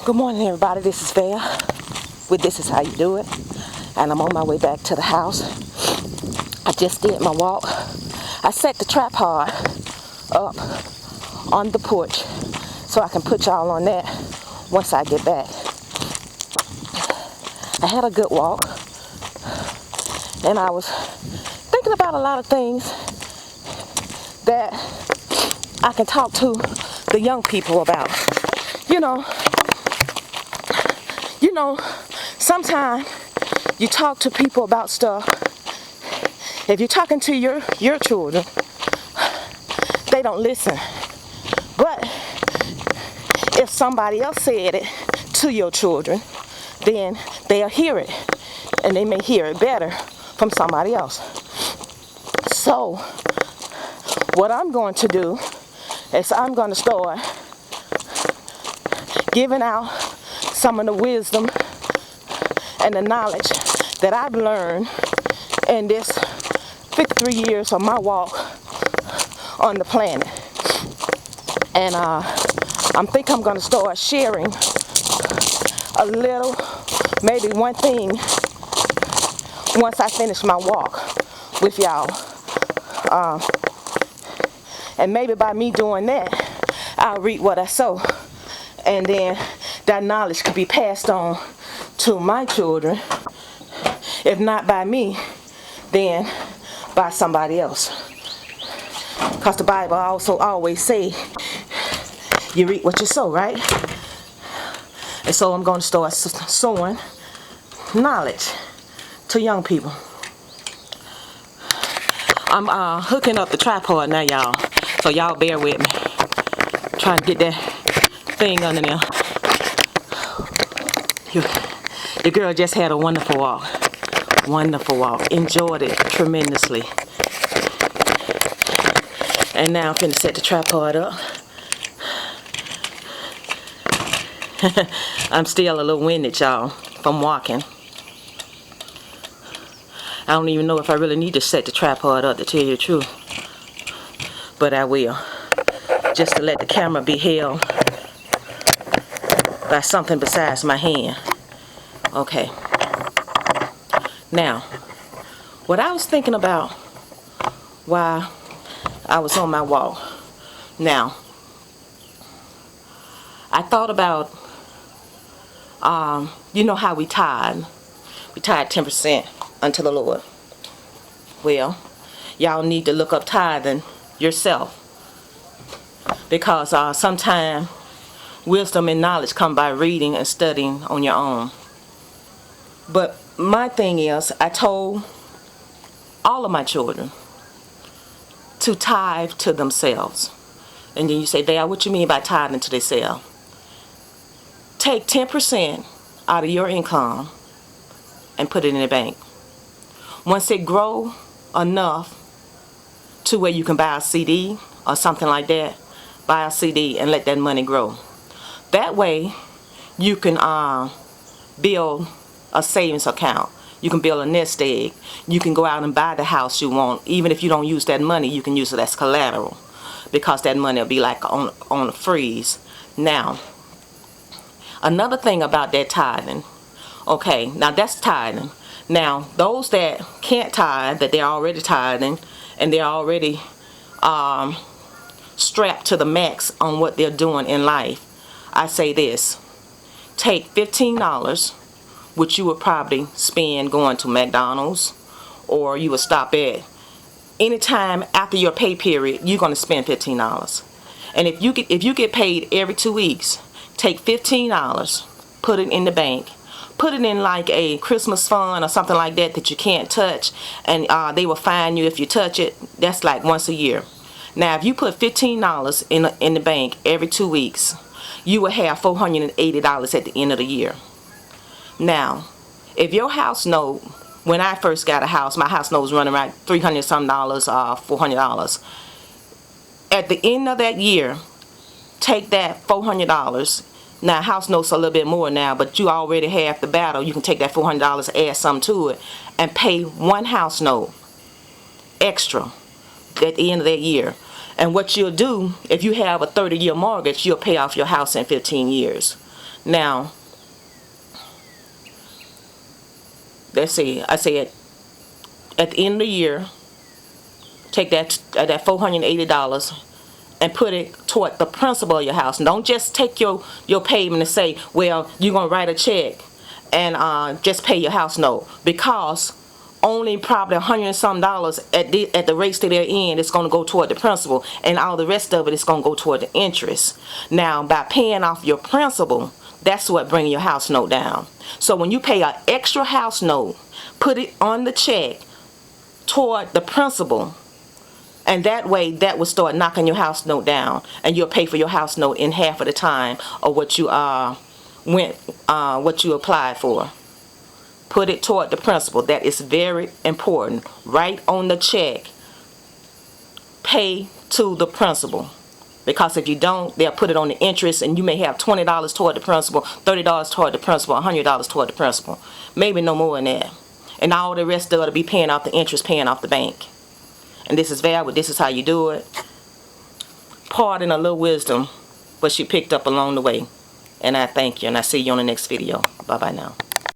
Good morning, everybody. This is Val with This Is How You Do It, and I'm on my way back to the house. I just did my walk. I set the tripod up on the porch so I can put y'all on that once I get back. I had a good walk, and I was thinking about a lot of things that I can talk to the young people about. You know, sometimes you talk to people about stuff. If you're talking to your children, they don't listen. But if somebody else said it to your children, then they'll hear it, and they may hear it better from somebody else. So what I'm going to do is I'm going to start giving out some of the wisdom and the knowledge that I've learned in this 53 years of my walk on the planet. And I think I'm going to start sharing a little, maybe one thing, once I finish my walk with y'all. And maybe by me doing that, I'll reap what I sow. And then that knowledge could be passed on to my children. If not by me, then by somebody else. Because the Bible also always say, you reap what you sow, right? And so I'm going to start sowing knowledge to young people. I'm hooking up the tripod now, y'all. So y'all bear with me. Trying to get that thing under there. Your girl just had a wonderful walk. Wonderful walk. Enjoyed it tremendously. And now I'm finna set the tripod up. I'm still a little winded, y'all, from walking. I don't even know if I really need to set the tripod up, to tell you the truth. But I will. Just to let the camera be held by something besides my hand. Okay. Now, what I was thinking about while I was on my walk. Now, I thought about, you know how we tithe. We tithe 10% unto the Lord. Well, y'all need to look up tithing yourself. Because sometimes wisdom and knowledge come by reading and studying on your own. But my thing is, I told all of my children to tithe to themselves. And then you say, Dad, what you mean by tithing to themselves? Take 10% out of your income and put it in the bank. Once it grow enough to where you can buy a CD or something like that, buy a CD and let that money grow. That way you can build a savings account. You can build a nest egg. You can go out and buy the house you want. Even if you don't use that money, you can use it as collateral, because that money will be like on a freeze. Now, another thing about that tithing. Okay, now that's tithing. Now, those that can't tithe, that they're already tithing, and they're already strapped to the max on what they're doing in life, I say this. Take $15, which you would probably spend going to McDonald's, or you would stop at anytime after your pay period. You're going to spend $15. And if you get paid every 2 weeks, take $15, put it in the bank, put it in like a Christmas fund or something like that that you can't touch, and they will fine you if you touch it. That's like once a year. Now, if you put $15 in the bank every 2 weeks, you will have $480 at the end of the year. Now, if your house note, when I first got a house, my house note was running around $300 some, $400. At the end of that year, take that $400. Now, house notes are a little bit more now, but you already have the battle. You can take that $400, add some to it, and pay one house note extra at the end of that year. And what you'll do, if you have a 30-year mortgage, you'll pay off your house in 15 years. Now, let's see, I said at the end of the year, take that $480 and put it toward the principal of your house. Don't just take your payment and say, well, you're going to write a check and just pay your house note, because only probably $100 and some at the rates that they're in is going to go toward the principal, and all the rest of it is going to go toward the interest. Now, by paying off your principal, that's what brings your house note down. So when you pay an extra house note, put it on the check toward the principal, and that way that will start knocking your house note down, and you'll pay for your house note in half of the time of what you what you applied for. Put it toward the principal. That is very important. Right on the check, pay to the principal, because if you don't, they'll put it on the interest, and you may have $20 toward the principal, $30 toward the principal, $100 toward the principal, maybe no more than that, and all the rest of it will be paying off the interest, paying off the bank. And this is valid. This is how you do it. Pardon a little wisdom, but she picked up along the way. And I thank you, and I see you on the next video. Bye-bye now.